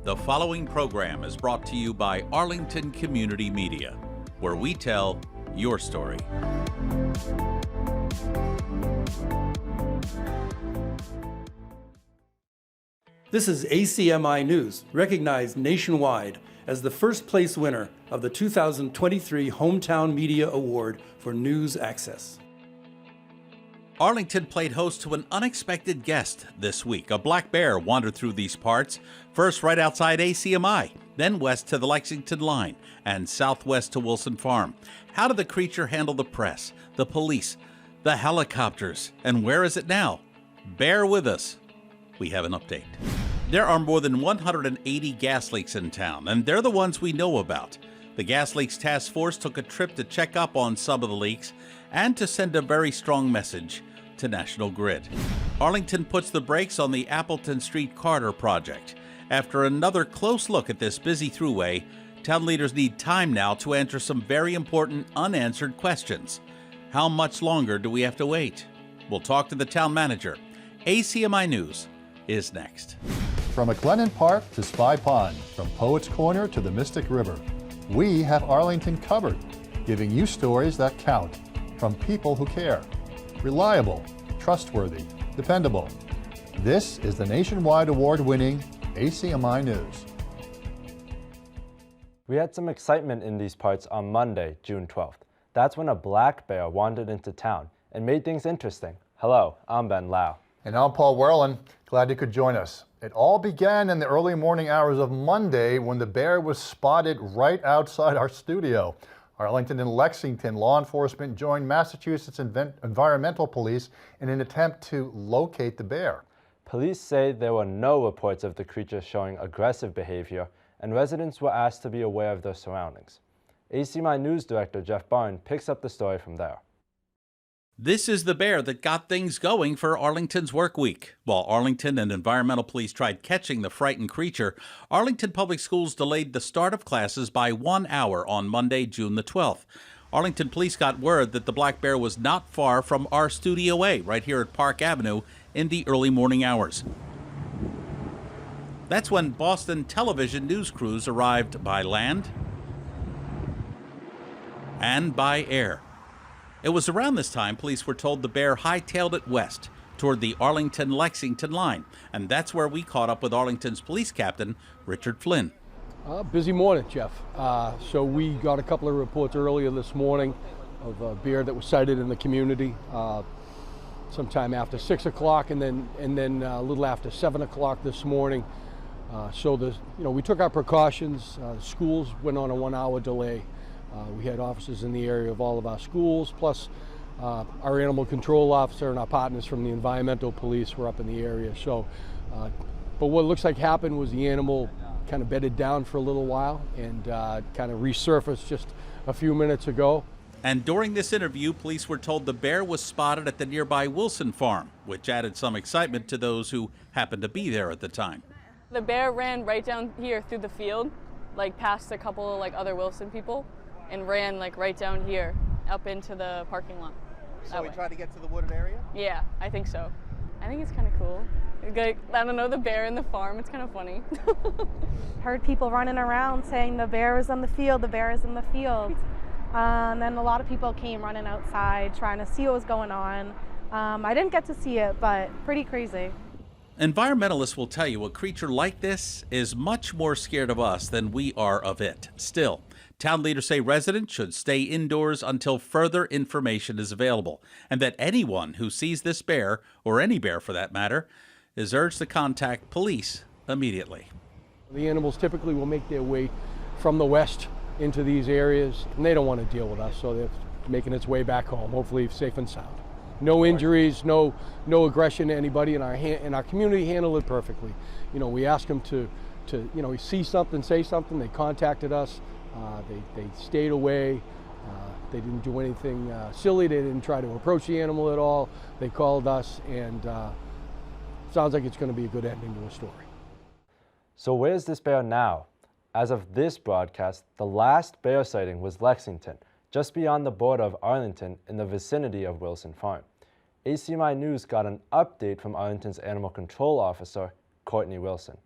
The following program is brought to you by Arlington Community Media, where we tell your story. This is ACMi News, recognized nationwide as the first place winner of the 2023 Hometown Media Award for News Access. Arlington played host to an unexpected guest this week. A black bear wandered through these parts, first right outside ACMi, then west to the Lexington line, and southwest to Wilson Farm. How did the creature handle the press, the police, the helicopters, and where is it now? Bear with us. We have an update. There are more than 180 gas leaks in town, and they're the ones we know about. The Gas Leaks Task Force took a trip to check up on some of the leaks and to send a very strong message to National Grid. Arlington puts the brakes on the Appleton Street Corridor Project. After another close look at this busy throughway, town leaders need time now to answer some very important unanswered questions. How much longer do we have to wait? We'll talk to the town manager. ACMi News is next. From McLennan Park to Spy Pond, from Poets Corner to the Mystic River, we have Arlington covered, giving you stories that count from people who care. Reliable, trustworthy, dependable. This is the nationwide award-winning ACMi News. We had some excitement in these parts on Monday, June 12th. That's when a black bear wandered into town and made things interesting. Hello, I'm Ben Lau. And I'm Paul Werlin. Glad you could join us. It all began in the early morning hours of Monday when the bear was spotted right outside our studio. Arlington and Lexington law enforcement joined Massachusetts Environmental Police in an attempt to locate the bear. Police say there were no reports of the creature showing aggressive behavior, and residents were asked to be aware of their surroundings. ACMi News Director Jeff Barn picks up the story from there. This is the bear that got things going for Arlington's work week. While Arlington and environmental police tried catching the frightened creature, Arlington Public Schools delayed the start of classes by 1 hour on Monday, June the 12th. Arlington police got word that the black bear was not far from our Studio A, right here at Park Avenue, in the early morning hours. That's when Boston television news crews arrived by land and by air. It was around this time police were told the bear hightailed it west toward the Arlington-Lexington line, and that's where we caught up with Arlington's police captain, Richard Flynn. Busy morning, Jeff. So we got a couple of reports earlier this morning of a bear that was sighted in the community sometime after 6 o'clock and then a little after 7 o'clock this morning. We took our precautions. Schools went on a 1 hour delay. We had officers in the area of all of our schools, plus our animal control officer and our partners from the environmental police were up in the area. But what looks like happened was the animal kind of bedded down for a little while and kind of resurfaced just a few minutes ago. And during this interview, police were told the bear was spotted at the nearby Wilson Farm, which added some excitement to those who happened to be there at the time. The bear ran right down here through the field, like past a couple of other Wilson people, and ran right down here up into the parking lot. So we tried to get to the wooded area? Yeah, I think so. I think it's kind of cool. I don't know, the bear in the farm, it's kind of funny. Heard people running around saying the bear is in the field, the bear is in the field. And then a lot of people came running outside trying to see what was going on. I didn't get to see it, but pretty crazy. Environmentalists will tell you a creature like this is much more scared of us than we are of it. Still, town leaders say residents should stay indoors until further information is available, and that anyone who sees this bear, or any bear for that matter, is urged to contact police immediately. The animals typically will make their way from the west into these areas, and they don't want to deal with us, so they're making its way back home, hopefully safe and sound. No injuries, no aggression to anybody, and our community handled it perfectly. We asked them to see something, say something. They contacted us. They stayed away. They didn't do anything silly. They didn't try to approach the animal at all. They called us, and sounds like it's going to be a good ending to a story. So where's this bear now? As of this broadcast, the last bear sighting was Lexington, just beyond the border of Arlington in the vicinity of Wilson Farm. ACMi News got an update from Arlington's Animal Control Officer, Courtney Wilson.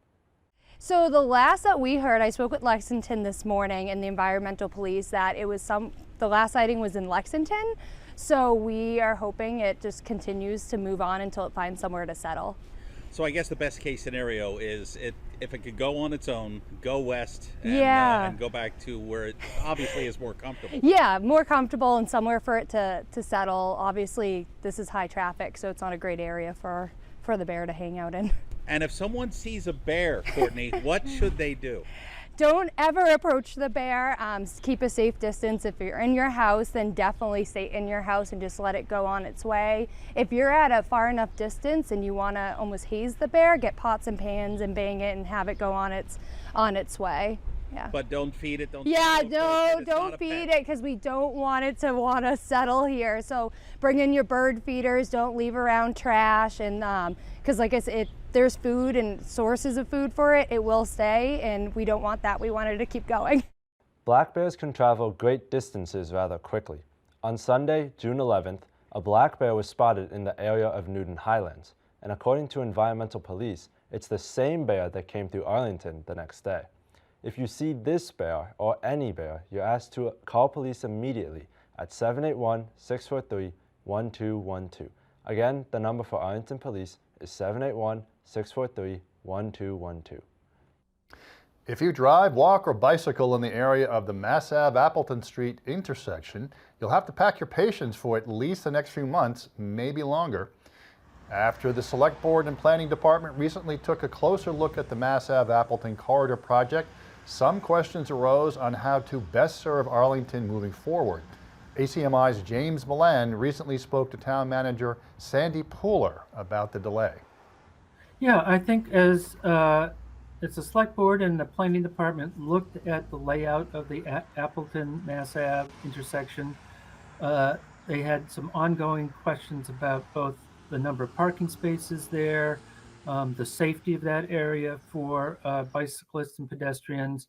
So the last that we heard, I spoke with Lexington this morning and the environmental police, that it was the last sighting was in Lexington. So we are hoping it just continues to move on until it finds somewhere to settle. So I guess the best case scenario is if it could go on its own, go west and, and go back to where it obviously is more comfortable. Yeah, more comfortable and somewhere for it to settle. Obviously, this is high traffic, so it's not a great area for the bear to hang out in. And if someone sees a bear, Courtney, what should they do? Don't ever approach the bear. Keep a safe distance. If you're in your house, then definitely stay in your house and just let it go on its way. If you're at a far enough distance and you want to almost haze the bear, get pots and pans and bang it and have it go on its way. Yeah. But don't feed it. Don't feed it because we don't want it to settle here. So bring in your bird feeders. Don't leave around trash, and because like I said, there's food and sources of food for it. It will stay, and we don't want that. We want it to keep going. Black bears can travel great distances rather quickly. On Sunday, June 11th, a black bear was spotted in the area of Newton Highlands, and according to environmental police, it's the same bear that came through Arlington the next day. If you see this bear or any bear, you're asked to call police immediately at 781-643-1212. Again, the number for Arlington Police is 781-643-1212. If you drive, walk, or bicycle in the area of the Mass Ave Appleton Street intersection, you'll have to pack your patience for at least the next few months, maybe longer. After the Select Board and Planning Department recently took a closer look at the Mass Ave Appleton Corridor Project, some questions arose on how to best serve Arlington moving forward. ACMi's James Milan recently spoke to Town Manager Sandy Pooler about the delay. Yeah, I think as the Select Board and the Planning Department looked at the layout of the Appleton Mass Ave intersection, they had some ongoing questions about both the number of parking spaces there, the safety of that area for bicyclists and pedestrians,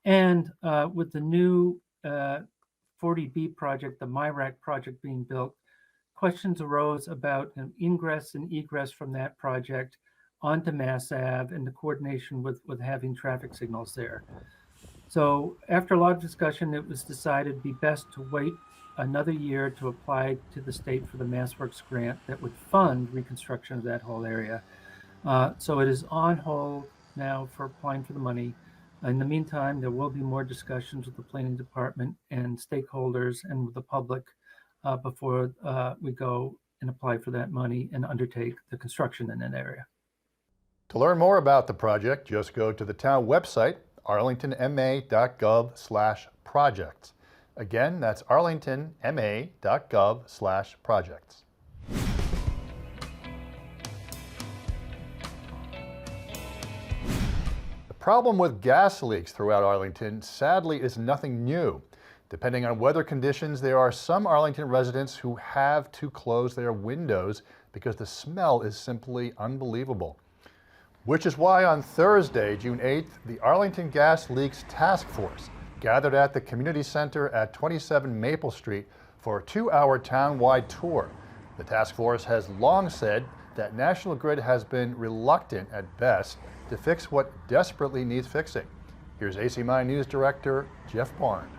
and with the new 40B project, the MIRAC project being built, questions arose about ingress and egress from that project onto Mass Ave and the coordination with having traffic signals there. So after a lot of discussion, it was decided it'd be best to wait another year to apply to the state for the MassWorks grant that would fund reconstruction of that whole area. So it is on hold now for applying for the money. In the meantime, there will be more discussions with the planning department and stakeholders and with the public before we go and apply for that money and undertake the construction in that area. To learn more about the project, just go to the town website, arlingtonma.gov/projects. Again, that's arlingtonma.gov/projects. The problem with gas leaks throughout Arlington, sadly, is nothing new. Depending on weather conditions, there are some Arlington residents who have to close their windows because the smell is simply unbelievable. Which is why on Thursday, June 8th, the Arlington Gas Leaks Task Force gathered at the Community Center at 27 Maple Street for a 2-hour town-wide tour. The task force has long said that National Grid has been reluctant at best to fix what desperately needs fixing. Here's ACMi News Director Jeff Barn.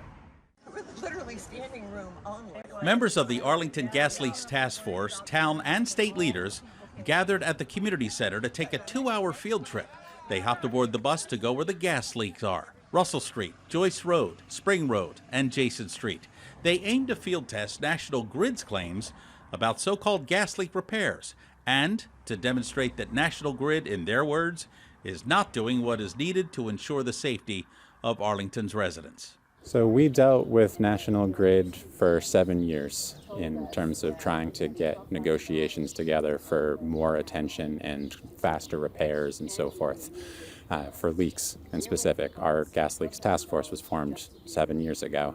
We're literally standing room only. Members of the Arlington Gas Leaks Task Force, town and state leaders gathered at the community center to take a 2-hour field trip. They hopped aboard the bus to go where the gas leaks are: Russell Street, Joyce Road, Spring Road, and Jason Street. They aim to field test National Grid's claims about so-called gas leak repairs and to demonstrate that National Grid, in their words, is not doing what is needed to ensure the safety of Arlington's residents. So we dealt with National Grid for 7 years in terms of trying to get negotiations together for more attention and faster repairs and so forth. For leaks in specific, our Gas Leaks Task Force was formed 7 years ago,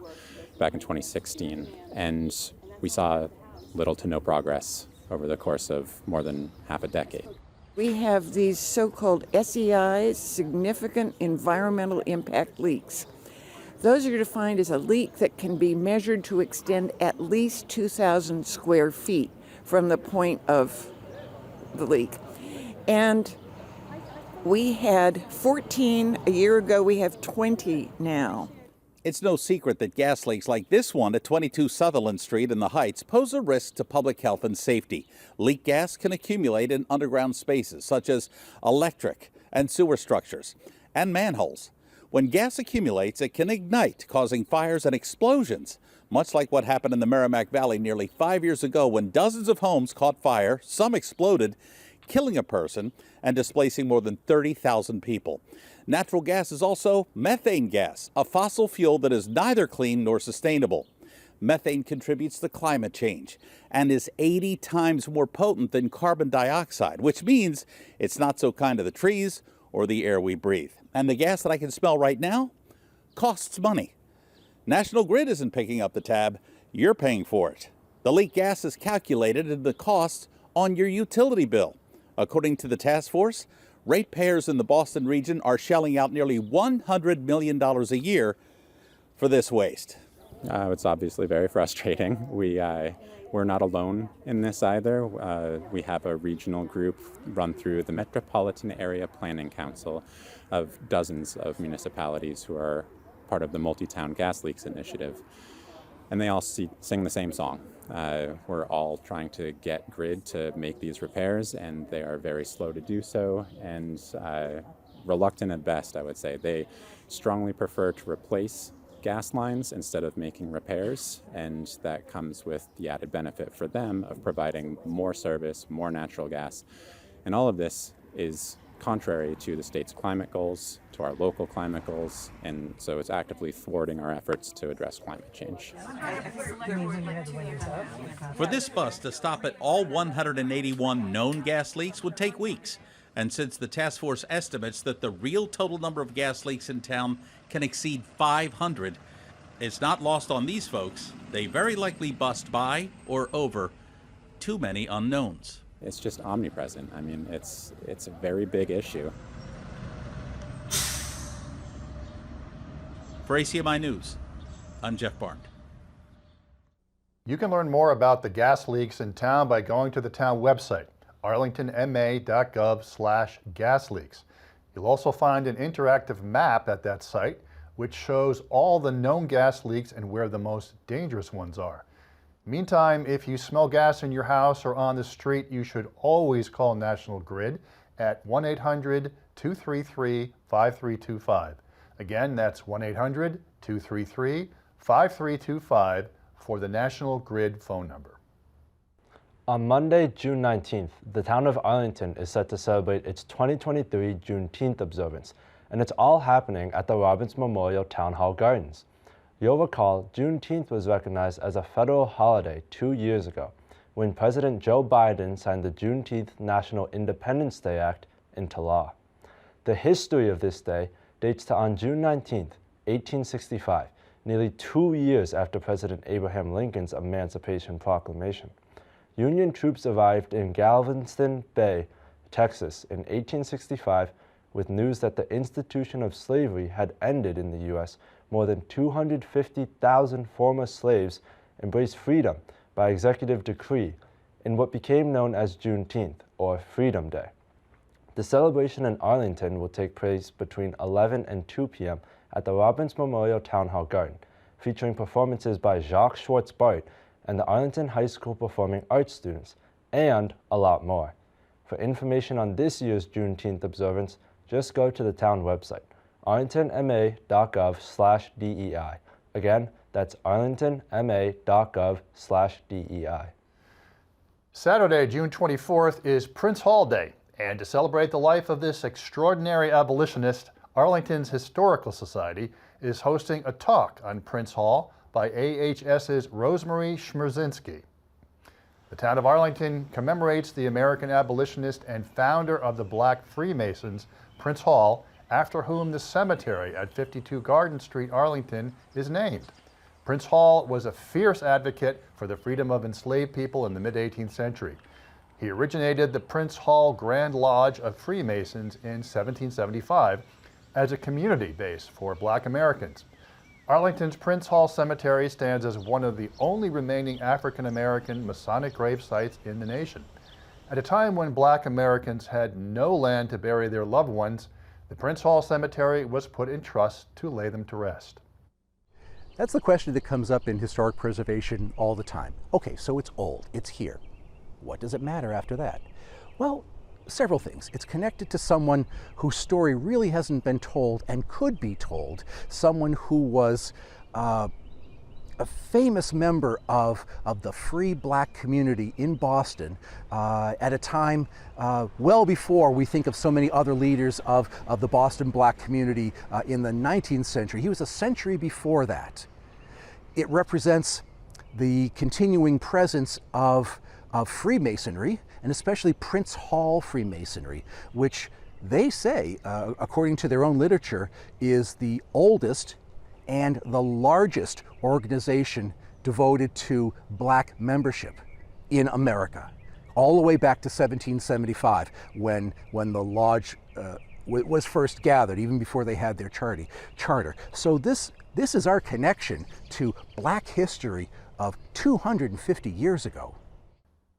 back in 2016, and we saw little to no progress over the course of more than half a decade. We have these so-called SEIs, significant environmental impact leaks. Those are defined as a leak that can be measured to extend at least 2,000 square feet from the point of the leak. And We had 14 a year ago, we have 20 now. It's no secret that gas leaks like this one at 22 Sutherland Street in the Heights pose a risk to public health and safety. Leak gas can accumulate in underground spaces such as electric and sewer structures and manholes. When gas accumulates, it can ignite, causing fires and explosions, much like what happened in the Merrimack Valley nearly 5 years ago when dozens of homes caught fire, some exploded, killing a person and displacing more than 30,000 people. Natural gas is also methane gas, a fossil fuel that is neither clean nor sustainable. Methane contributes to climate change and is 80 times more potent than carbon dioxide, which means it's not so kind to the trees or the air we breathe. And the gas that I can smell right now costs money. National Grid isn't picking up the tab, you're paying for it. The leak gas is calculated in the cost on your utility bill. According to the task force, ratepayers in the Boston region are shelling out nearly $100 million a year for this waste. It's obviously very frustrating. We're not alone in this either. We have a regional group run through the Metropolitan Area Planning Council of dozens of municipalities who are part of the Multi-Town Gas Leaks Initiative. And they all sing the same song. We're all trying to get Grid to make these repairs, and they are very slow to do so, and reluctant at best, I would say. They strongly prefer to replace gas lines instead of making repairs, and that comes with the added benefit for them of providing more service, more natural gas. And all of this is contrary to the state's climate goals, to our local climate goals, and so it's actively thwarting our efforts to address climate change. For this bus to stop at all 181 known gas leaks would take weeks. And since the task force estimates that the real total number of gas leaks in town can exceed 500, it's not lost on these folks. They very likely bust by or over too many unknowns. It's just omnipresent. I mean, it's a very big issue. For ACMi News, I'm Jeff Barnes. You can learn more about the gas leaks in town by going to the town website, arlingtonma.gov/gasleaks. You'll also find an interactive map at that site which shows all the known gas leaks and where the most dangerous ones are. Meantime, if you smell gas in your house or on the street, you should always call National Grid at 1-800-233-5325. Again, that's 1-800-233-5325 for the National Grid phone number. On Monday, June 19th, the town of Arlington is set to celebrate its 2023 Juneteenth Observance, and it's all happening at the Robbins Memorial Town Hall Gardens. You'll recall Juneteenth was recognized as a federal holiday 2 years ago when President Joe Biden signed the Juneteenth National Independence Day Act into law. The history of this day dates to on June 19th, 1865, nearly 2 years after President Abraham Lincoln's Emancipation Proclamation. Union troops arrived in Galveston Bay, Texas in 1865 with news that the institution of slavery had ended in the U.S. More than 250,000 former slaves embraced freedom by executive decree in what became known as Juneteenth, or Freedom Day. The celebration in Arlington will take place between 11 and 2 p.m. at the Robbins Memorial Town Hall Garden, featuring performances by Jacques Schwartz-Bart and the Arlington High School Performing Arts students, and a lot more. For information on this year's Juneteenth observance, just go to the town website, arlingtonma.gov/DEI. Again, that's arlingtonma.gov/DEI. Saturday, June 24th is Prince Hall Day, and to celebrate the life of this extraordinary abolitionist, Arlington's Historical Society is hosting a talk on Prince Hall by AHS's Rosemary Schmerzinski. The town of Arlington commemorates the American abolitionist and founder of the Black Freemasons, Prince Hall, after whom the cemetery at 52 Garden Street, Arlington, is named. Prince Hall was a fierce advocate for the freedom of enslaved people in the mid-18th century. He originated the Prince Hall Grand Lodge of Freemasons in 1775 as a community base for Black Americans. Arlington's Prince Hall Cemetery stands as one of the only remaining African-American Masonic grave sites in the nation. At a time when Black Americans had no land to bury their loved ones, the Prince Hall Cemetery was put in trust to lay them to rest. That's the question that comes up in historic preservation all the time. Okay, so it's old, it's here. What does it matter after that? Well, several things. It's connected to someone whose story really hasn't been told and could be told. Someone who was a famous member of the free Black community in Boston at a time well before we think of so many other leaders of the Boston Black community in the 19th century. He was a century before that. It represents the continuing presence of Freemasonry, and especially Prince Hall Freemasonry, which they say, according to their own literature, is the oldest and the largest organization devoted to Black membership in America, all the way back to 1775, when the lodge was first gathered, even before they had their charter. So this is our connection to Black history of 250 years ago.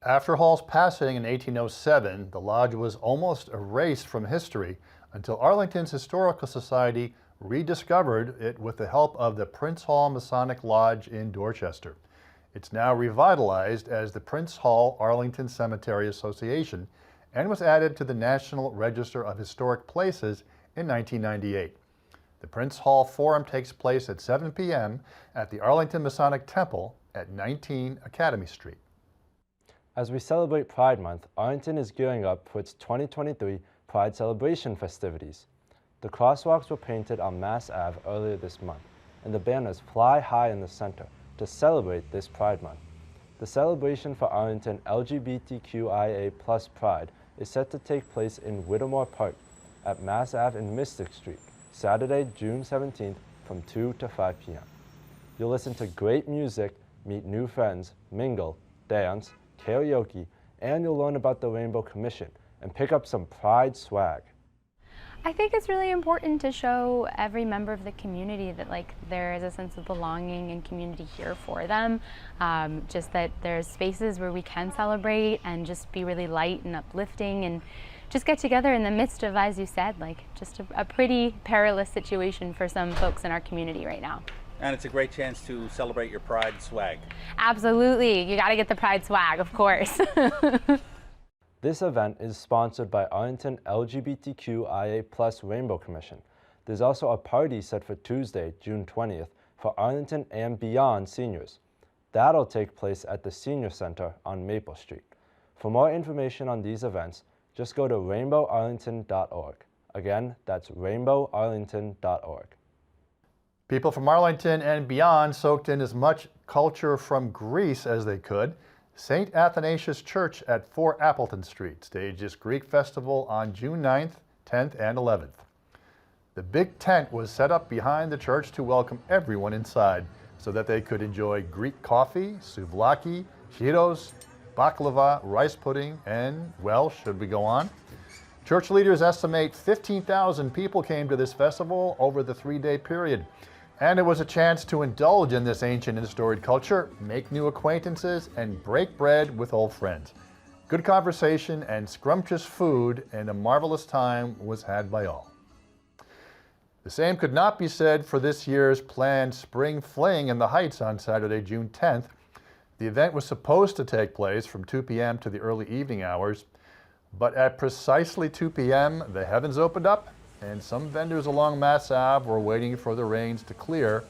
After Hall's passing in 1807, the lodge was almost erased from history until Arlington's Historical Society rediscovered it with the help of the Prince Hall Masonic Lodge in Dorchester. It's now revitalized as the Prince Hall Arlington Cemetery Association and was added to the National Register of Historic Places in 1998. The Prince Hall Forum takes place at 7 p.m. at the Arlington Masonic Temple at 19 Academy Street. As we celebrate Pride Month, Arlington is gearing up for its 2023 Pride Celebration festivities. The crosswalks were painted on Mass Ave earlier this month, and the banners fly high in the center to celebrate this Pride Month. The celebration for Arlington LGBTQIA+ Pride is set to take place in Whittemore Park at Mass Ave and Mystic Street, Saturday, June 17th from 2 to 5 p.m. You'll listen to great music, meet new friends, mingle, dance, karaoke, and you'll learn about the Rainbow Commission and pick up some Pride swag. I think it's really important to show every member of the community that there is a sense of belonging and community here for them. Just that there's spaces where we can celebrate and just be really light and uplifting and just get together in the midst of, as you said, just a pretty perilous situation for some folks in our community right now. And it's a great chance to celebrate your Pride swag. Absolutely. You got to get the Pride swag, of course. This event is sponsored by Arlington LGBTQIA+ Rainbow Commission. There's also a party set for Tuesday, June 20th for Arlington and beyond seniors. That'll take place at the Senior Center on Maple Street. For more information on these events, just go to rainbowarlington.org. Again, that's rainbowarlington.org. People from Arlington and beyond soaked in as much culture from Greece as they could. St. Athanasius Church at 4 Appleton Street stages Greek Festival on June 9th, 10th, and 11th. The big tent was set up behind the church to welcome everyone inside so that they could enjoy Greek coffee, souvlaki, gyros, baklava, rice pudding, and, well, should we go on? Church leaders estimate 15,000 people came to this festival over the 3-day period. And it was a chance to indulge in this ancient and storied culture, make new acquaintances, and break bread with old friends. Good conversation and scrumptious food, and a marvelous time was had by all. The same could not be said for this year's planned Spring Fling in the Heights on Saturday, June 10th. The event was supposed to take place from 2 p.m. to the early evening hours, but at precisely 2 p.m., the heavens opened up, and some vendors along Mass Ave were waiting for the rains to clear,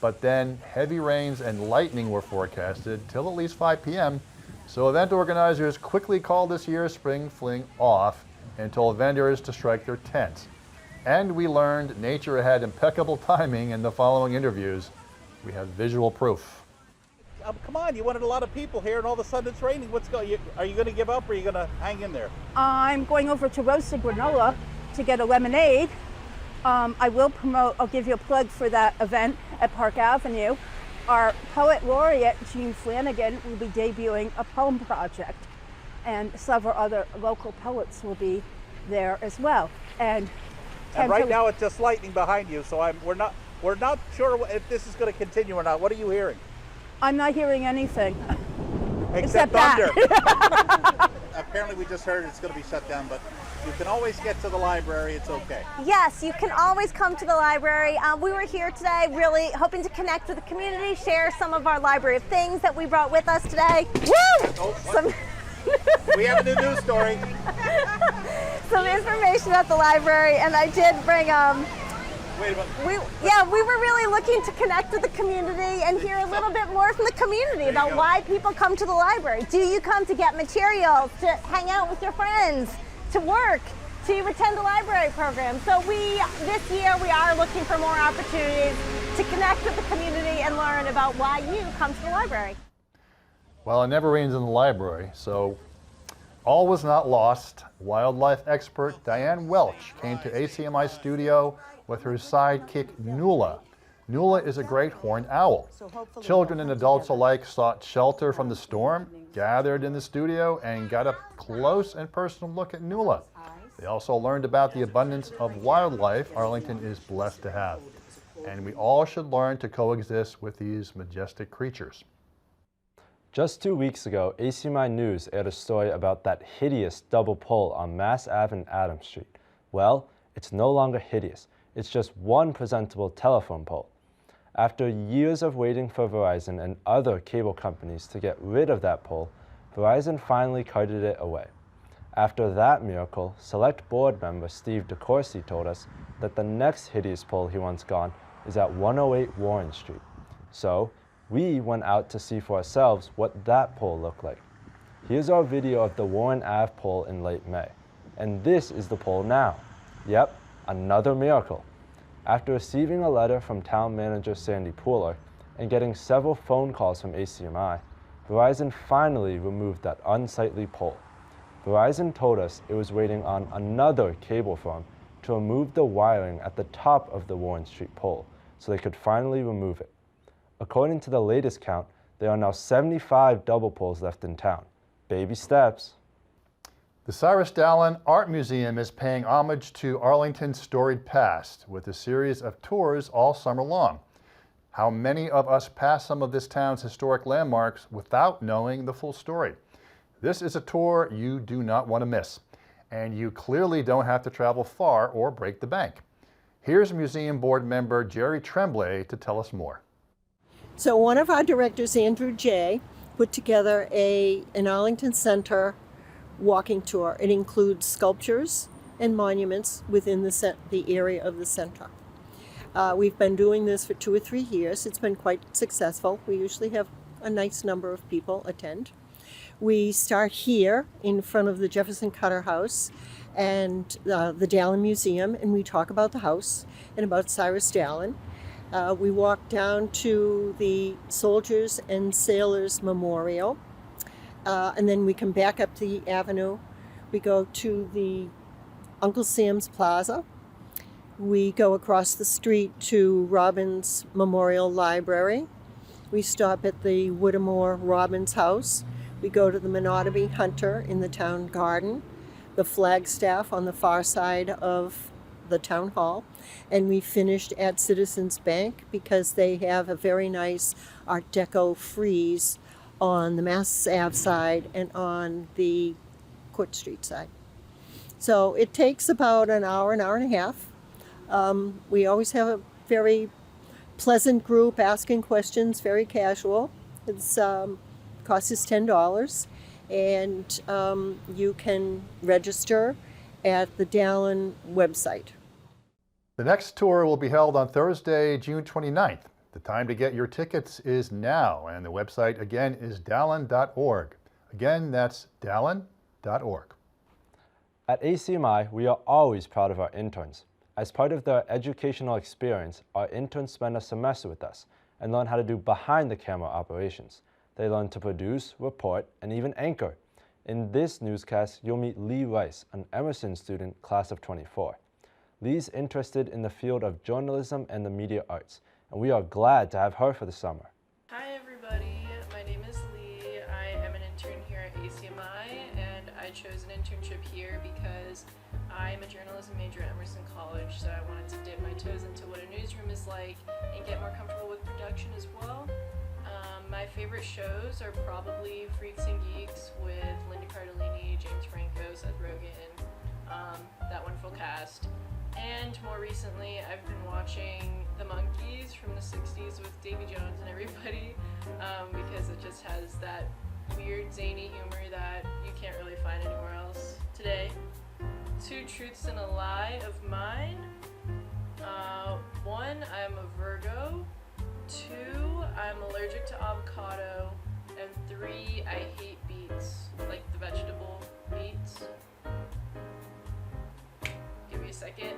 but then heavy rains and lightning were forecasted till at least 5 p.m., so event organizers quickly called this year's Spring Fling off and told vendors to strike their tents. And we learned nature had impeccable timing in the following interviews. We have visual proof. Come on, you wanted a lot of people here, and all of a sudden it's raining. Are you going to give up, or are you going to hang in there? I'm going over to Roasted Granola to get a lemonade. I'll give you a plug for that event at Park Avenue. Our poet laureate, Jean Flanagan, will be debuting a poem project, and several other local poets will be there as well. And right now it's just lightning behind you, so we're not sure if this is going to continue or not. What are you hearing? I'm not hearing anything. Except thunder. apparently we just heard it's going to be shut down, but you can always get to the library. It's okay. Yes, you can always come to the library. We were here today really hoping to connect with the community, share some of our library of things that we brought with us today. Woo! We have a new news story. Some information at the library, and I did bring Wait a minute. we were really looking to connect with the community and hear a little bit more from the community about why people come to the library. Do you come to get materials, to hang out with your friends, to work, to attend a library program? So this year we are looking for more opportunities to connect with the community and learn about why you come to the library. Well, it never rains in the library, so all was not lost. Wildlife expert Diane Welch came to ACMI studio with her sidekick Nuala. Nuala is a great horned owl. Children and adults alike sought shelter from the storm, gathered in the studio, and got a close and personal look at Nuala. They also learned about the abundance of wildlife Arlington is blessed to have. And we all should learn to coexist with these majestic creatures. Just 2 weeks ago, ACMi News aired a story about that hideous double pole on Mass Ave and Adams Street. Well, it's no longer hideous. It's just one presentable telephone pole. After years of waiting for Verizon and other cable companies to get rid of that pole, Verizon finally carted it away. After that miracle, Select Board member Steve DeCourcy told us that the next hideous pole he wants gone is at 108 Warren Street. So, we went out to see for ourselves what that pole looked like. Here's our video of the Warren Ave pole in late May. And this is the pole now. Yep, another miracle. After receiving a letter from town manager Sandy Pooler and getting several phone calls from ACMi, Verizon finally removed that unsightly pole. Verizon told us it was waiting on another cable firm to remove the wiring at the top of the Warren Street pole so they could finally remove it. According to the latest count, there are now 75 double poles left in town. Baby steps. The Cyrus Dallin Art Museum is paying homage to Arlington's storied past with a series of tours all summer long. How many of us pass some of this town's historic landmarks without knowing the full story? This is a tour you do not want to miss, and you clearly don't have to travel far or break the bank. Here's Museum Board member Jerry Tremblay to tell us more. So one of our directors, Andrew J., put together an Arlington Center walking tour. It includes sculptures and monuments within the area of the center. We've been doing this for 2 or 3 years. It's been quite successful. We usually have a nice number of people attend. We start here in front of the Jefferson Cutter House and the Dallin Museum, and we talk about the house and about Cyrus Dallin. We walk down to the Soldiers and Sailors Memorial, and then we come back up the avenue. We go to the Uncle Sam's Plaza. We go across the street to Robbins Memorial Library. We stop at the Whittemore Robbins House. We go to the Monotony Hunter in the town garden, the Flagstaff on the far side of the town hall, and we finished at Citizens Bank because they have a very nice Art Deco frieze on the Mass Ave side and on the Court Street side. So it takes about an hour and a half. We always have a very pleasant group asking questions, very casual. It's cost us $10, and you can register at the Dallin website. The next tour will be held on Thursday, June 29th. The time to get your tickets is now, and the website again is dallin.org. Again, that's dallin.org. At ACMi, we are always proud of our interns. As part of their educational experience, our interns spend a semester with us and learn how to do behind-the-camera operations. They learn to produce, report, and even anchor. In this newscast, you'll meet Lee Rice, an Emerson student, class of 24. Lee's interested in the field of journalism and the media arts, and we are glad to have her for the summer. Hi everybody, my name is Lee. I am an intern here at ACMi, and I chose an internship here because I'm a journalism major at Emerson College, so I wanted to dip my toes into what a newsroom is like and get more comfortable with production as well. My favorite shows are probably Freaks and Geeks with Linda Cardellini, James Franco, Seth Rogen, that wonderful cast. And more recently, I've been watching The Monkees from the 60s with Davy Jones and everybody, because it just has that weird, zany humor that you can't really find anywhere else today. 2 truths and a lie of mine. 1, I'm a Virgo. 2, I'm allergic to avocado. And 3, I hate beets, like the vegetable beets. Give me a second.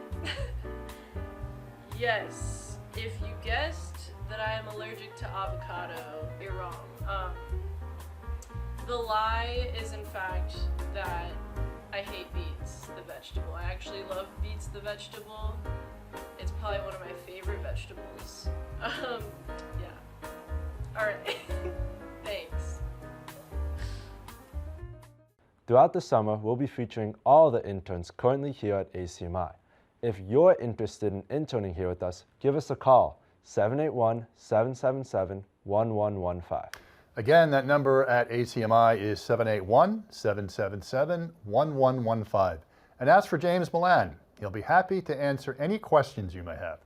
Yes, if you guessed that I am allergic to avocado, you're wrong. The lie is in fact that I hate beets, the vegetable. I actually love beets, the vegetable. It's probably one of my favorite vegetables. Yeah. Alright. Thanks. Throughout the summer, we'll be featuring all the interns currently here at ACMi. If you're interested in interning here with us, give us a call, 781-777-1115. Again, that number at ACMi is 781-777-1115. And as for James Milan, he'll be happy to answer any questions you may have.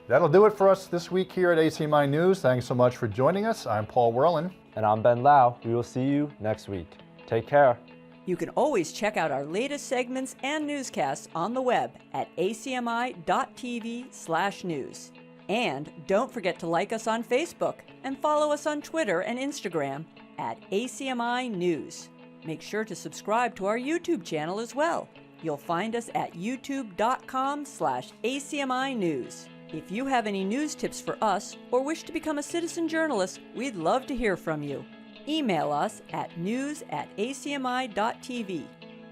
That'll do it for us this week here at ACMi News. Thanks so much for joining us. I'm Paul Werlin. And I'm Ben Lau. We will see you next week. Take care. You can always check out our latest segments and newscasts on the web at acmi.tv/news. And don't forget to like us on Facebook and follow us on Twitter and Instagram at ACMi News. Make sure to subscribe to our YouTube channel as well. You'll find us at youtube.com/ACMi News. If you have any news tips for us or wish to become a citizen journalist, we'd love to hear from you. Email us at news@acmi.tv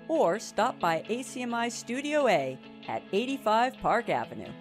or stop by ACMI Studio A at 85 Park Avenue.